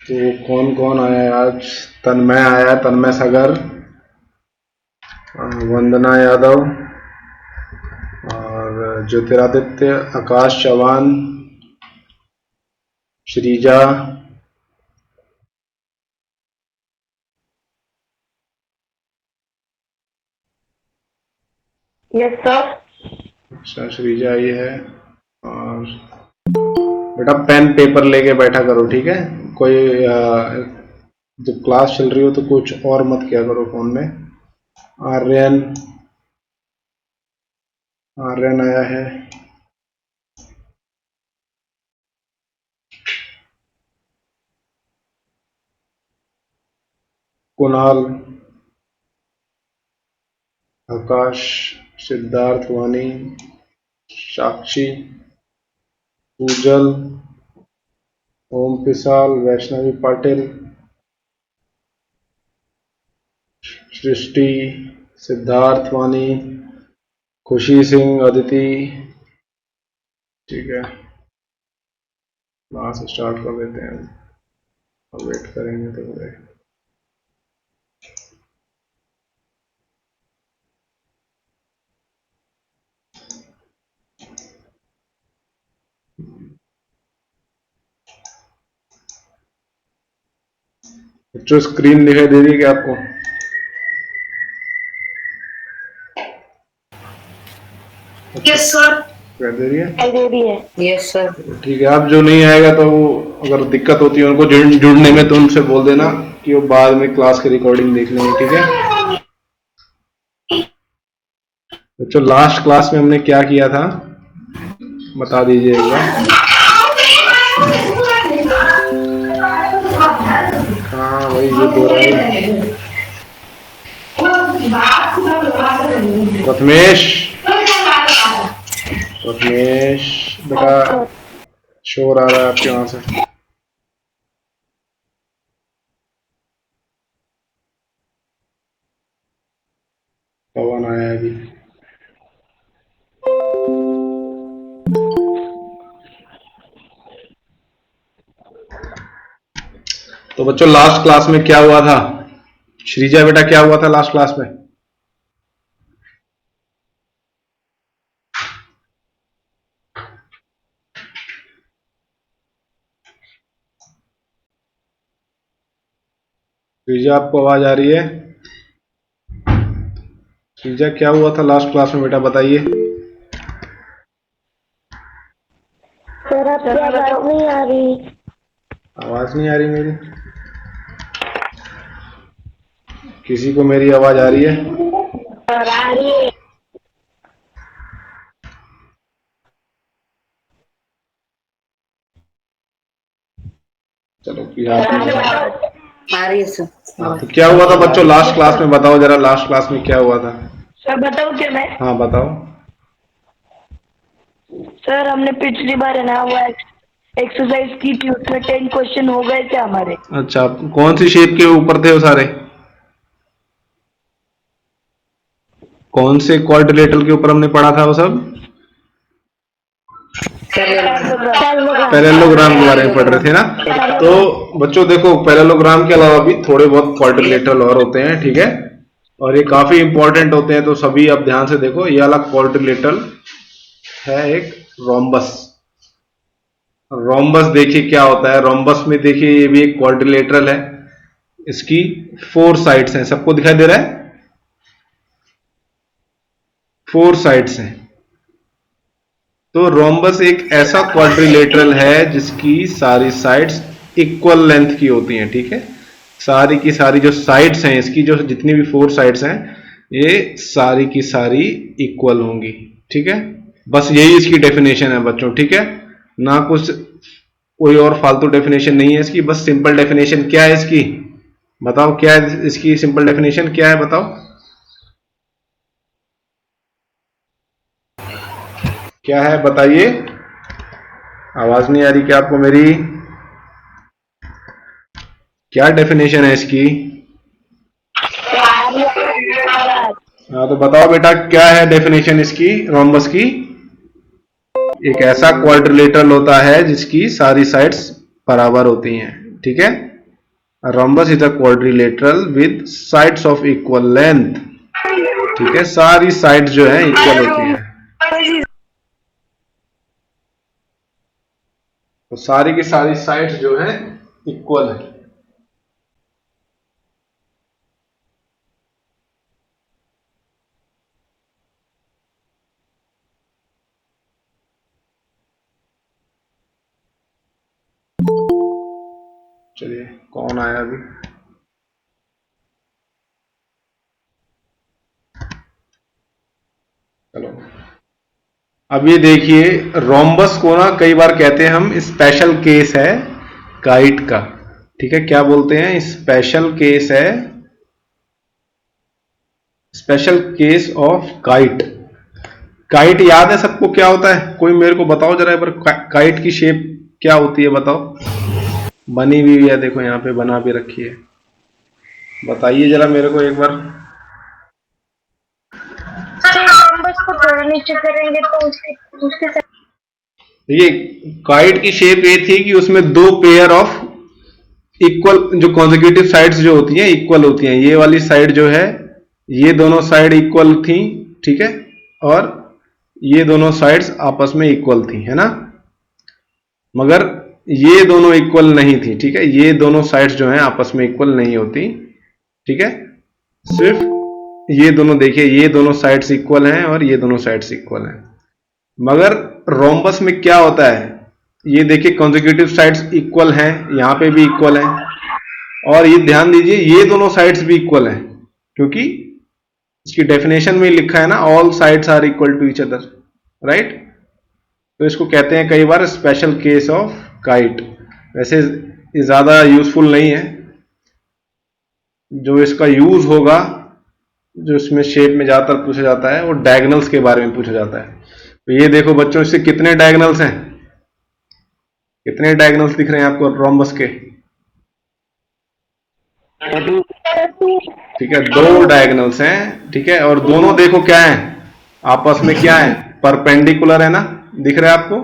तो कौन कौन आया है आज? तन्मय आया, तन्मय सागर, वंदना यादव और ज्योतिरादित्य, आकाश चौहान, श्रीजा, यस सर। अच्छा श्रीजा ये है। और बेटा पेन पेपर लेके बैठा करो, ठीक है? कोई जब क्लास चल रही हो तो कुछ और मत किया करो फोन में। आर्यन, आर्यन आया है। कुणाल, आकाश, सिद्धार्थ वानी, साक्षी, पूजल, ओम पिसाल, वैष्णवी पाटिल, सृष्टि, सिद्धार्थ वानी, खुशी सिंह, अदिति। ठीक है, क्लास स्टार्ट कर देते हैं। अब वेट करेंगे तो बोले। बच्चों स्क्रीन दिखाई दे रही है क्या आपको? Yes sir. दिखाई दे रही है? दे रही है। Yes sir. ठीक है, अब जो नहीं आएगा तो वो अगर दिक्कत होती है उनको जुड़ने में तो उनसे बोल देना कि वो बाद में क्लास की रिकॉर्डिंग देख लेंगे, ठीक है? बच्चों लास्ट क्लास में हमने क्या किया था बता दीजिए एक बार। हाँ वही जो दो प्रथमेश, प्रथमेश बेटा शोर आ रहा है आपके वहां से। पवन आया है अभी। तो बच्चों लास्ट क्लास में क्या हुआ था? श्रीजा बेटा क्या हुआ था लास्ट क्लास में? श्रीजा आपको आवाज आ रही है? श्रीजा क्या हुआ था लास्ट क्लास में बेटा बताइए। सर आपकी आवाज नहीं आ रही। आवाज नहीं आ रही मेरी? किसी को मेरी आवाज आ रही है? सर आ रही है। चलो आ रही है सर। तो क्या हुआ था बच्चों लास्ट क्लास में? बताओ जरा लास्ट क्लास में क्या हुआ था? सर बताओ क्या मैं? हाँ बताओ। सर हमने पिछली बार है ना वो एक्सरसाइज की थी, उसमें 10 क्वेश्चन हो गए थे हमारे। अच्छा, कौन सी शेप के ऊपर थे वो सारे? कौन से क्वाड्रिलेटरल के ऊपर हमने पढ़ा था वो सब? पैरेललोग्राम के बारे में पढ़ रहे थे ना? तो बच्चों देखो पैरेललोग्राम के अलावा भी थोड़े बहुत क्वाड्रिलेटरल और होते हैं, ठीक है? और ये काफी इंपॉर्टेंट होते हैं, तो सभी आप ध्यान से देखो। ये अलग क्वाड्रिलेटरल है, एक रोम्बस। रोम्बस देखिए क्या होता है। रोम्बस में देखिए ये भी एक क्वाड्रिलेटरल है, इसकी 4 साइड्स हैं। सबको दिखाई दे रहा है? 4 साइड्स हैं। तो रोम्बस एक ऐसा क्वाड्रिलेटरल है जिसकी सारी साइड्स इक्वल लेंथ की होती हैं, ठीक है? सारी की सारी जो साइड्स हैं इसकी, जो जितनी भी 4 साइड्स हैं, ये सारी की सारी इक्वल होंगी, ठीक है? बस यही इसकी डेफिनेशन है बच्चों, ठीक है? ना कुछ कोई और फालतू डेफिनेशन नहीं है इसकी, बस सिंपल डेफिनेशन क्या है इसकी? बताओ क्या है इसकी सिंपल डेफिनेशन, क्या है बताओ? क्या है बताइए। आवाज नहीं आ रही क्या आपको मेरी? क्या डेफिनेशन है इसकी? हाँ तो बताओ बेटा क्या है डेफिनेशन इसकी रोम्बस की? एक ऐसा क्वाड्रिलेटरल होता है जिसकी सारी साइड्स बराबर होती हैं, ठीक है? Rhombus is a quadrilateral with sides of equal length. ठीक है, सारी साइड्स जो है इक्वल होती है। तो सारी की सारी साइड्स जो है इक्वल है। चलिए, कौन आया अभी? चलो, अब ये देखिए, रोम्बस को ना कई बार कहते हैं हम स्पेशल केस है काइट का। ठीक है, क्या बोलते हैं? स्पेशल केस है, special case of kite. Kite याद है सबको क्या होता है? कोई मेरे को बताओ जरा एक बार, काइट की शेप क्या होती है बताओ। बनी हुई है, देखो यहाँ पे बना भी रखी है, बताइए जरा मेरे को एक बार। रोम्बस को थोड़ा नीचे करेंगे तो उसके ये काइट की शेप ये थी कि उसमें दो पेयर ऑफ इक्वल, जो कॉन्जिक्यूटिव साइड्स जो होती हैं इक्वल होती हैं। ये वाली साइड जो है, ये दोनों साइड इक्वल थी, ठीक है, और ये दोनों साइड्स आपस में इक्वल थी, है ना। मगर ये दोनों इक्वल नहीं थी, ठीक है, ये दोनों साइड्स जो हैं आपस में इक्वल नहीं होती, ठीक है। सिर्फ ये दोनों देखिए, ये दोनों साइड्स इक्वल हैं और ये दोनों साइड्स इक्वल हैं। मगर रोम्बस में क्या होता है, ये देखिए कॉन्जिक्यूटिव साइड्स इक्वल हैं, यहां पे भी इक्वल हैं, और ये ध्यान दीजिए ये दोनों साइड्स भी इक्वल हैं, क्योंकि इसकी डेफिनेशन में लिखा है ना, all sides are equal to each other, right. तो इसको कहते हैं कई बार स्पेशल केस ऑफ काइट। वैसे ये ज्यादा यूजफुल नहीं है, जो इसका यूज होगा, जो इसमें शेप में ज्यादातर पूछा जाता है, वो डायगोनल्स के बारे में पूछा जाता है। तो ये देखो बच्चों, इससे कितने डायगोनल्स हैं? कितने डायगोनल्स दिख रहे हैं आपको रोम्बस के? ठीक है, दो डायगोनल्स हैं, ठीक है, और दोनों देखो क्या है, आपस में क्या है, परपेंडिकुलर है ना, दिख रहा है आपको?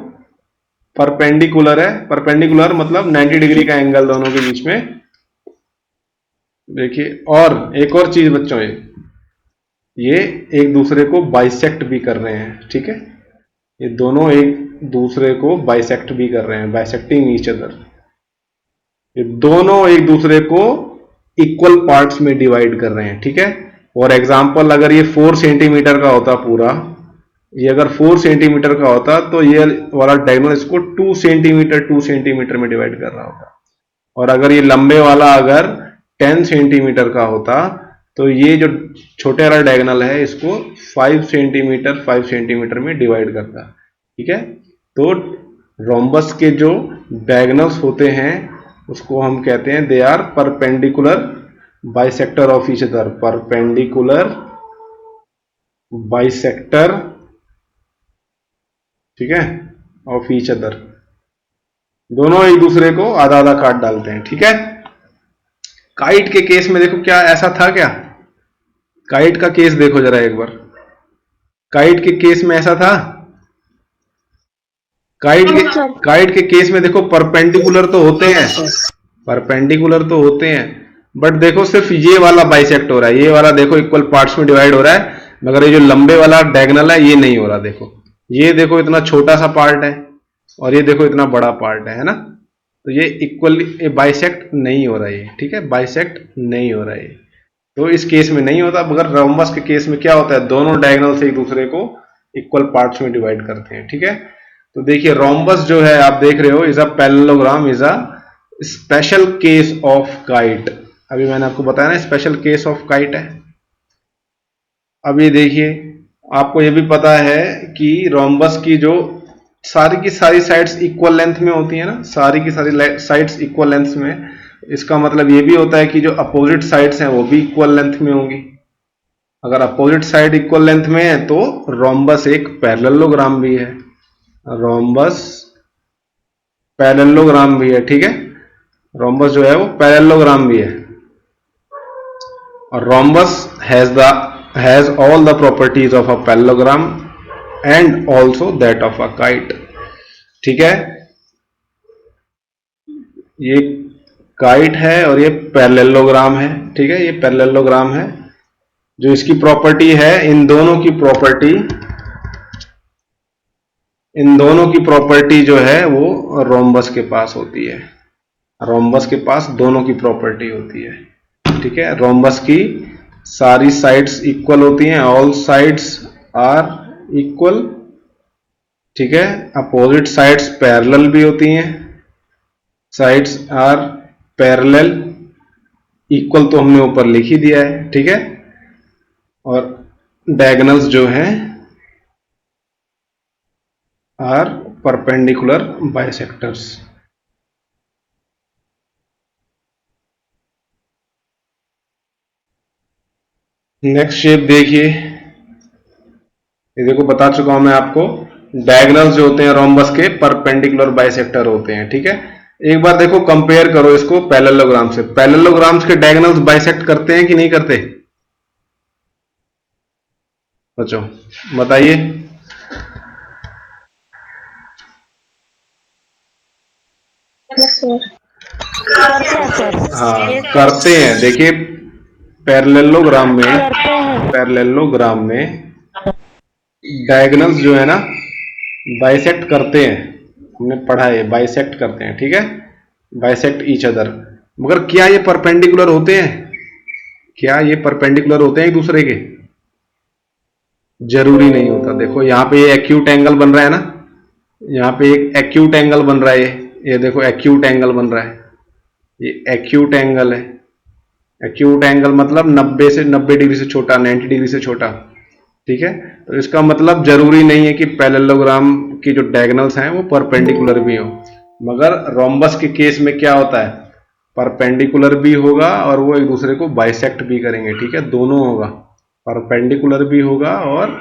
परपेंडिकुलर है, परपेंडिकुलर मतलब 90 डिग्री का एंगल दोनों के बीच में। देखिए, और एक और चीज बच्चों, ये एक दूसरे को बाइसेक्ट भी कर रहे हैं, ठीक है, ये दोनों एक दूसरे को बाइसेक्ट भी कर रहे हैं, बाइसेक्टिंग ईच अदर। ये दोनों एक दूसरे को इक्वल पार्ट्स में डिवाइड कर रहे हैं, ठीक है। फॉर एग्जाम्पल, अगर ये 4 सेंटीमीटर का होता पूरा, ये अगर 4 सेंटीमीटर का होता तो ये वाला डायगोनल इसको 2 सेंटीमीटर में डिवाइड कर रहा होता, और अगर ये लंबे वाला अगर 10 सेंटीमीटर का होता तो ये जो छोटे वाला डायगोनल है इसको 5 सेंटीमीटर में डिवाइड करता, ठीक है। तो रोम्बस के जो डायगोनल्स होते हैं उसको हम कहते हैं they are perpendicular bisector of each other, perpendicular bisector, ठीक है, ऑफ ईच अदर। दोनों एक दूसरे को आधा आधा काट डालते हैं, ठीक है। काइट के केस में देखो क्या ऐसा था क्या? काइट का केस देखो जरा एक बार, काइट के केस में ऐसा था? काइट के केस में देखो परपेंडिकुलर तो होते हैं, परपेंडिकुलर तो होते हैं, बट देखो सिर्फ ये वाला बाइसेक्ट हो रहा है, ये वाला देखो इक्वल पार्ट्स में डिवाइड हो रहा है, मगर ये जो लंबे वाला डायगोनल है ये नहीं हो रहा। देखो ये देखो इतना छोटा सा पार्ट है और ये देखो इतना बड़ा पार्ट है ना, तो ये इक्वली बाइसेक्ट नहीं हो रहा है, ठीक है, बाइसेक्ट नहीं हो रहा है। तो इस केस में नहीं होता, मगर रोम्बस के केस में क्या होता है, दोनों डायगोनल से एक दूसरे को इक्वल पार्ट्स में डिवाइड करते हैं, ठीक है। तो देखिए रोम्बस जो है आप देख रहे हो, is a parallelogram, is a special case of kite. अभी मैंने आपको बताया ना स्पेशल केस ऑफ काइट है। अब ये देखिए, आपको ये भी पता है कि रोम्बस की सारी साइड्स इक्वल लेंथ में होती है ना, सारी की सारी साइड्स इक्वल लेंथ में, इसका मतलब ये भी होता है कि जो अपोजिट साइड्स हैं वो भी इक्वल लेंथ में होंगी। अगर अपोजिट साइड इक्वल लेंथ में है तो रोम्बस एक पैरेललोग्राम भी है, रोम्बस पैरेललोग्राम भी है, ठीक है, रोम्बस जो है वो पैरेललोग्राम भी है। और rhombus has all the properties of a parallelogram and also that of a kite, ठीक है। ये काइट है और ये पैरेललोग्राम है, ठीक है, ये पैरेललोग्राम है। जो इसकी प्रॉपर्टी है, इन दोनों की प्रॉपर्टी जो है वो रोम्बस के पास होती है। रोम्बस के पास दोनों की प्रॉपर्टी होती है, ठीक है। रोम्बस की सारी साइड्स इक्वल होती हैं, ऑल साइड्स आर इक्वल, ठीक है। अपोजिट साइड्स पैरेलल भी होती हैं, साइड्स आर पैरेलल, इक्वल तो हमने ऊपर लिख ही दिया है, ठीक है। और डायगोनल्स जो हैं are perpendicular bisectors. Next shape देखिए, ये देखो बता चुका हूं मैं आपको, डायगोनल्स जो होते हैं रोम्बस के परपेंडिकुलर बाइसेक्टर होते हैं, ठीक है। एक बार देखो कंपेयर करो इसको पैरेललोग्राम से। पैरेललोग्राम्स के डायगोनल्स बाइसेक्ट करते हैं कि नहीं करते बच्चों, बताइए। करते हैं सर। हाँ करते हैं। देखिए पैरेललोग्राम में करते हैं। पैरेललोग्राम में डायगोनल्स जो है ना बाइसेक्ट करते हैं, हमने पढ़ा है बाइसेक्ट करते हैं, ठीक है, बाइसेक्ट ईच अदर। मगर क्या ये परपेंडिकुलर होते हैं? क्या ये परपेंडिकुलर होते हैं एक दूसरे के? जरूरी नहीं होता। देखो यहाँ पे ये एक्यूट एंगल बन रहा है ना, यहाँ पे एक एक्यूट एंगल बन रहा है, ये देखो एक्यूट एंगल बन रहा है, ये एक्यूट एंगल है। एक्यूट एंगल मतलब 90 डिग्री से छोटा, 90 डिग्री से छोटा, ठीक है। तो इसका मतलब जरूरी नहीं है कि पैरेललोग्राम की जो डायगोनल्स हैं वो परपेंडिकुलर भी हो, मगर रोम्बस के केस में क्या होता है, परपेंडिकुलर भी होगा और वो एक दूसरे को बाइसेक्ट भी करेंगे, ठीक है, दोनों होगा, परपेंडिकुलर भी होगा और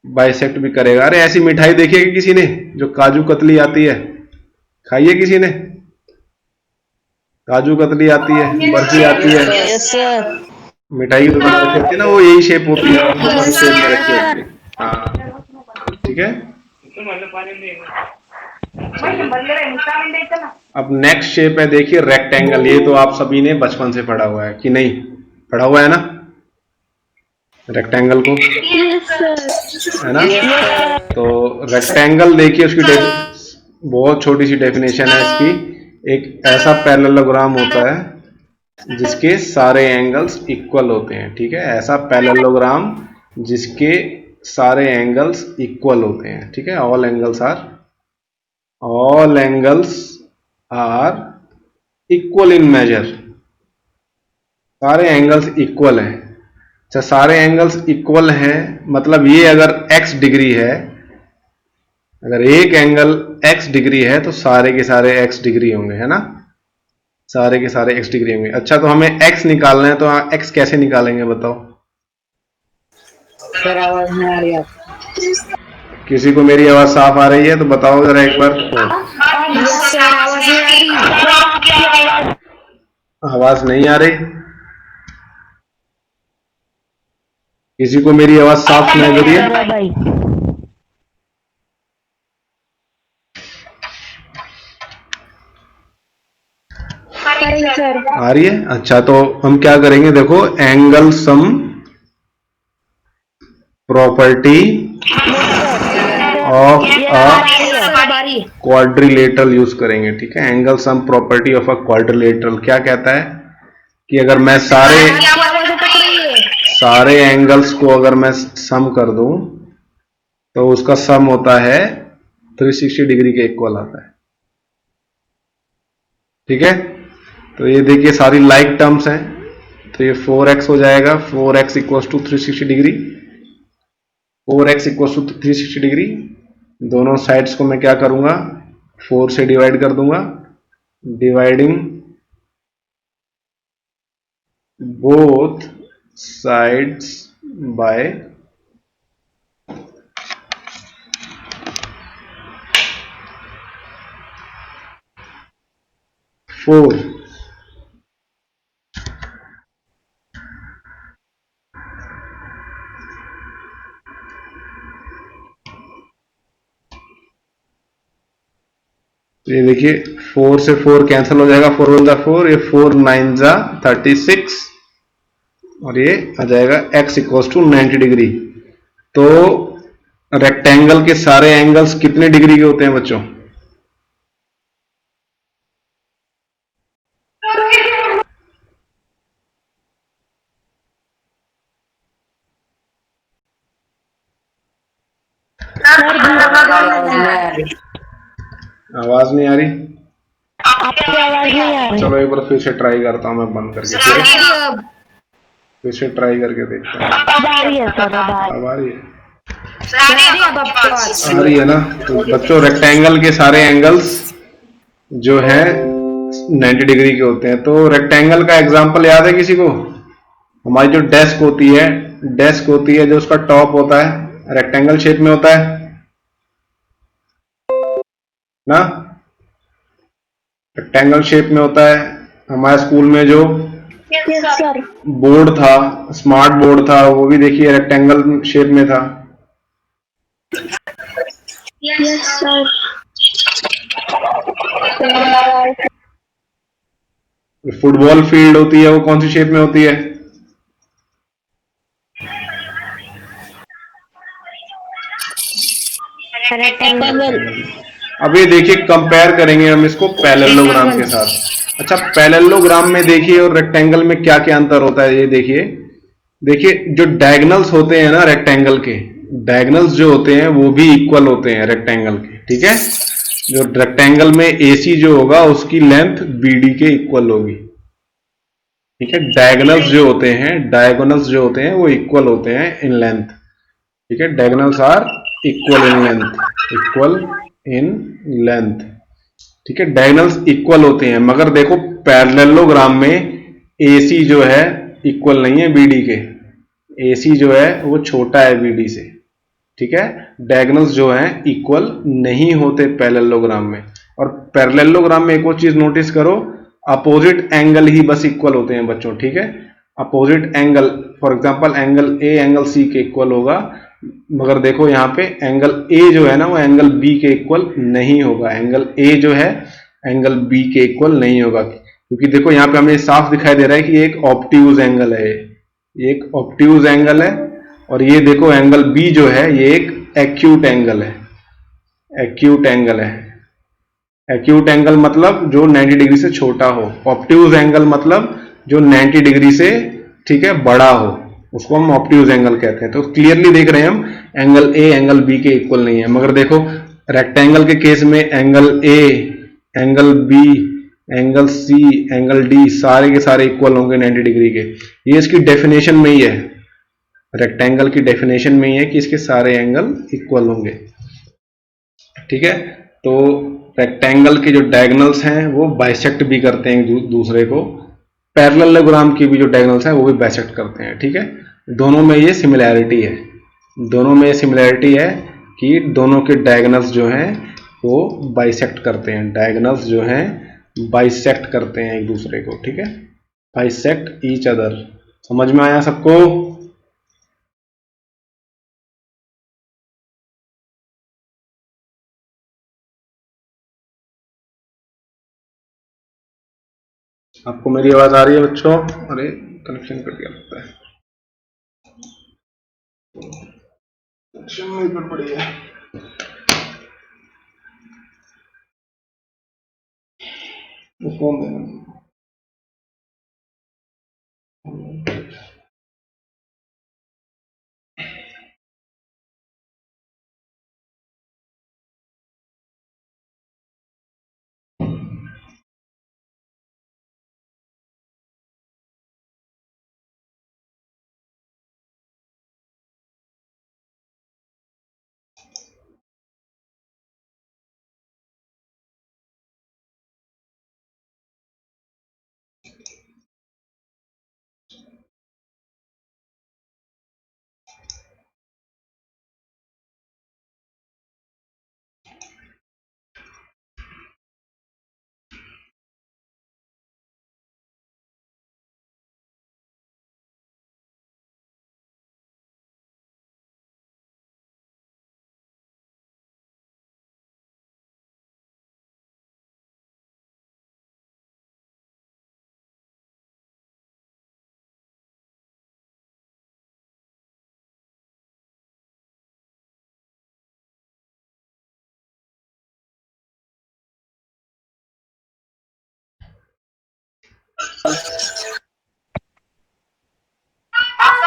बाइसेक्ट भी करेगा। अरे ऐसी मिठाई देखी है कि किसी ने जो काजू कतली आती है, खाई है किसी ने? काजू कतली आती है, बर्फी आती है, यस सर। मिठाई तो बना रखी होती है ना, वो यही शेप होती है, फन शेप में रखी होती है। हाँ ठीक है। अब नेक्स्ट शेप है, देखिए रेक्टेंगल। ये तो आप सभी ने बचपन से पढ़ा हुआ है कि नहीं, पढ़ा हुआ है ना रेक्टेंगल को, है ना। तो रेक्टेंगल देखिए उसकी बहुत छोटी सी डेफिनेशन है इसकी। एक ऐसा पैरेललोग्राम होता है जिसके सारे एंगल्स इक्वल होते हैं, ठीक है, ऐसा पैरेललोग्राम जिसके सारे एंगल्स इक्वल होते हैं, ठीक है। All angles are equal in measure, सारे एंगल्स इक्वल हैं। अच्छा, सारे एंगल्स इक्वल हैं मतलब ये अगर x डिग्री है, अगर एक एंगल x डिग्री है तो सारे के सारे x डिग्री होंगे, है ना, सारे के सारे x डिग्री होंगे। अच्छा तो हमें x निकालना है, तो x कैसे निकालेंगे बताओ? सर आवाज नहीं आ रही आपकी। किसी को मेरी आवाज साफ आ रही है तो बताओ जरा एक बार। यस सर आवाज नहीं आ रही। आवाज नहीं आ रही? किसी को मेरी आवाज साफ सुनाई दे रही है? भाई सर आ रही है। अच्छा तो हम क्या करेंगे, देखो angle sum property of a quadrilateral use करेंगे, ठीक है। Angle sum property of a quadrilateral क्या कहता है कि अगर मैं सारे एंगल्स को अगर मैं सम कर दूं तो उसका सम होता है 360 डिग्री के इक्वल आता है, ठीक है। तो ये देखिए सारी लाइक टर्म्स हैं, तो ये 4x हो जाएगा, 4x equals to 360 degree, 4x equals to 360 degree. दोनों साइड्स को मैं क्या करूंगा, 4 से डिवाइड कर दूंगा, डिवाइडिंग बोथ साइड्स बाय 4। तो ये देखिए 4 से 4 कैंसिल हो जाएगा, 4 1 जा 4, ये 4 9 जा 36, और ये आ जाएगा x इक्वल्स टू 90 डिग्री। तो रेक्टेंगल के सारे एंगल्स कितने डिग्री के होते हैं बच्चों? सर भी आवाज नहीं आ रही? आपकी आवाज नहीं आ रही। चलो एक बार फिर से ट्राई करता हूं मैं बंद करके, ठीक है? फिर से ट्राई करके देखता हूं। अब आ रही है सर, अब आ रही अब आ रही है? अब आ रही है ना? तो बच्चों रेक्टेंगल के सारे एंगल्स जो है 90 डिग्री के होते हैं। तो रेक्टेंगल का एग्जांपल याद है किसी को? हमारी जो डेस्क होती है जो उसका टॉप होता है रेक्टेंगल शेप में होता है ना, रेक्टेंगल शेप में होता है। हमारे स्कूल में जो है। Yes sir. बोर्ड था, स्मार्ट बोर्ड था, वो भी देखिए रेक्टेंगल शेप में था। Yes sir. फुटबॉल फील्ड होती है वो कौन सी शेप में होती है? रेक्टेंगल। अब ये देखिए कंपेयर करेंगे हम इसको पैरेललोग्राम के साथ। अच्छा, पैरेललोग्राम में देखिए और रेक्टेंगल में क्या क्या अंतर होता है ये देखिए। देखिए जो डायगोनल्स होते हैं ना रेक्टेंगल के, डायगोनल्स जो होते हैं वो भी इक्वल होते हैं रेक्टेंगल के, ठीक है? जो रेक्टेंगल में AC जो होगा उसकी लेंथ BD के इक्वल होगी, ठीक है? डायगोनल्स जो होते हैं वो इक्वल होते हैं इन लेंथ, ठीक है? Diagonals are equal in length, ठीक है? डायगोनल्स इक्वल होते हैं, मगर देखो पैरेललोग्राम में AC जो है इक्वल नहीं है BD के। AC जो है वो छोटा है BD से, ठीक है? डायगोनल्स जो हैं इक्वल नहीं होते पैरेललोग्राम में। और पैरेललोग्राम में एक और चीज नोटिस करो, अपोजिट एंगल ही बस इक्वल होते हैं बच्चों, ठीक है? Opposite angle, for example angle A angle C के इक्वल होगा, मगर देखो यहाँ पे एंगल A जो है ना वो एंगल B के इक्वल नहीं होगा। एंगल A जो है एंगल B के इक्वल नहीं होगा, क्योंकि देखो यहाँ पे हमें साफ दिखाई दे रहा है कि ये एक ऑब्ट्यूज एंगल है, ये एक ऑब्ट्यूज एंगल है। और ये देखो एंगल B जो है ये एक एक्यूट एंगल है, एक्यूट एंगल है। एक्यूट एंगल मतलब जो 90 डिग्री से छोटा हो, ऑब्ट्यूज एंगल मतलब जो 90 डिग्री से, ठीक है, बड़ा हो, उसको हम ऑब्ट्यूज एंगल कहते हैं। तो क्लियरली देख रहे हैं हम एंगल A एंगल B के इक्वल नहीं है। मगर देखो रेक्टेंगल के केस में angle A angle B angle C angle D सारे के सारे इक्वल होंगे 90 डिग्री के। ये इसकी डेफिनेशन में ही है, रेक्टेंगल की डेफिनेशन में ही है कि इसके सारे एंगल इक्वल होंगे, ठीक है? तो रेक्टेंगल के जो डायगोनल्स हैं वो बाइसेक्ट भी करते हैं दूसरे को, पैरेललोग्राम की भी जो डायगोनल्स हैं वो भी बाइसेक्ट करते हैं, ठीक है? दोनों में ये सिमिलैरिटी है, दोनों में ये सिमिलैरिटी है कि दोनों के डायगोनल्स जो हैं वो बाइसेक्ट करते हैं, डायगोनल्स जो हैं बाइसेक्ट करते हैं एक दूसरे को, ठीक है? Bisect each other. समझ में आया सबको? आपको मेरी आवाज आ रही है बच्चों? अरे कनेक्शन कट गया लगता है, कनेक्शन में गड़बड़ी है। वो फोन देना।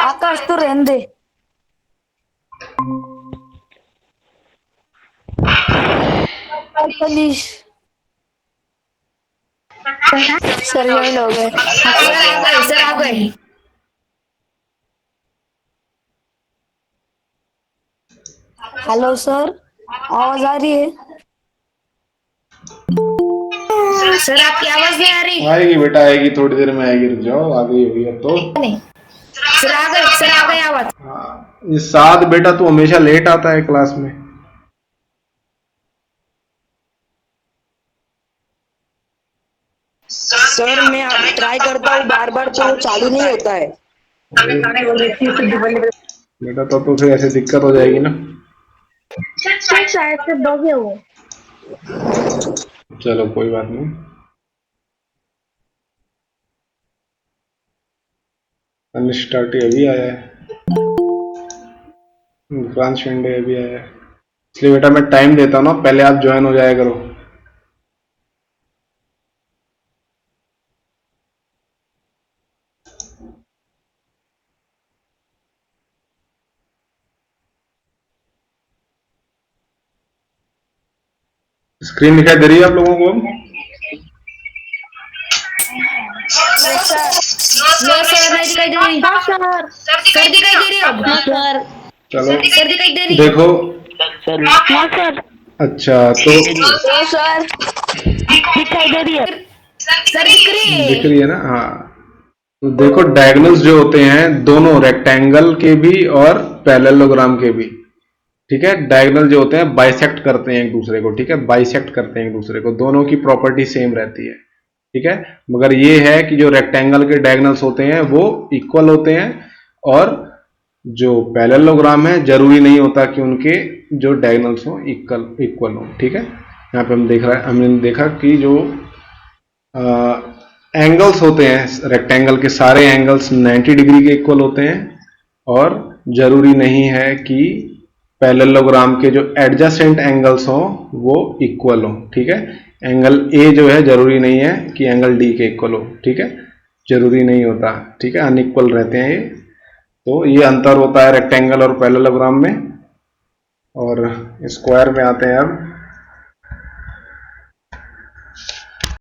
आकाश तो रहने दे। पुलिस सर ज्वाइन हो गए। सर आ गए, सर आ गए। हेलो सर, आवाज आ रही है? सर आपकी आवाज नहीं आ रही। आएगी बेटा, आएगी, थोड़ी देर में आएगी, रुक जाओ, आ गई होगी अब तो। नहीं, सर आ गए, सर आ गए आवाज। हाँ, ये साथ बेटा तू हमेशा लेट आता है क्लास में। सर मैं ट्राई करता हूँ बार बार तो चालू नहीं होता है। बेटा तो फिर ऐसे दिक्कत हो जाएगी ना। शायद से बग है वो। चलो कोई बात नहीं। अनस्टार्टी अभी आया है, विक्रांत शिंदे अभी आया है, इसलिए बेटा मैं टाइम देता हूँ ना, पहले आप ज्वाइन हो जाया करो। स्क्रीन दिखाई दे रही है आप लोगों को? नो सर नहीं दिखाई दे रही। सर दिखाई दे रही अब। सर चलो सर दिखाई दे रही। देखो। सर अच्छा तो सर दिखाई दे रही है। सर दिख रही दिख है। रही है ना? हाँ, तो देखो डायगोनल्स जो होते हैं दोनों रेक्टेंगल के भी और पैरेललोग्राम के भी, ठीक है, डायगोनल जो होते हैं बाइसेक्ट करते हैं एक दूसरे को, ठीक है, बाइसेक्ट करते हैं एक दूसरे को, दोनों की प्रॉपर्टी सेम रहती है, ठीक है। मगर ये है कि जो रेक्टेंगल के डायगोनल्स होते हैं वो इक्वल होते हैं, और जो पैरेललोग्राम है जरूरी नहीं होता कि उनके जो डायगोनल्स हो इक्वल हो, ठीक है। यहाँ पे हमने देखा कि जो एंगल्स होते हैं रेक्टेंगल के, सारे एंगल्स 90 डिग्री के इक्वल होते हैं, और जरूरी नहीं है कि पैरेललोग्राम के जो एडजेसेंट एंगल्स हों वो इक्वल हो, ठीक है। एंगल ए जो है जरूरी नहीं है कि एंगल डी के इक्वल हो, ठीक है, जरूरी नहीं होता, ठीक है, अनइक्वल रहते हैं ये। तो ये अंतर होता है रेक्टेंगल और पैरेललोग्राम में। और स्क्वायर में आते हैं अब।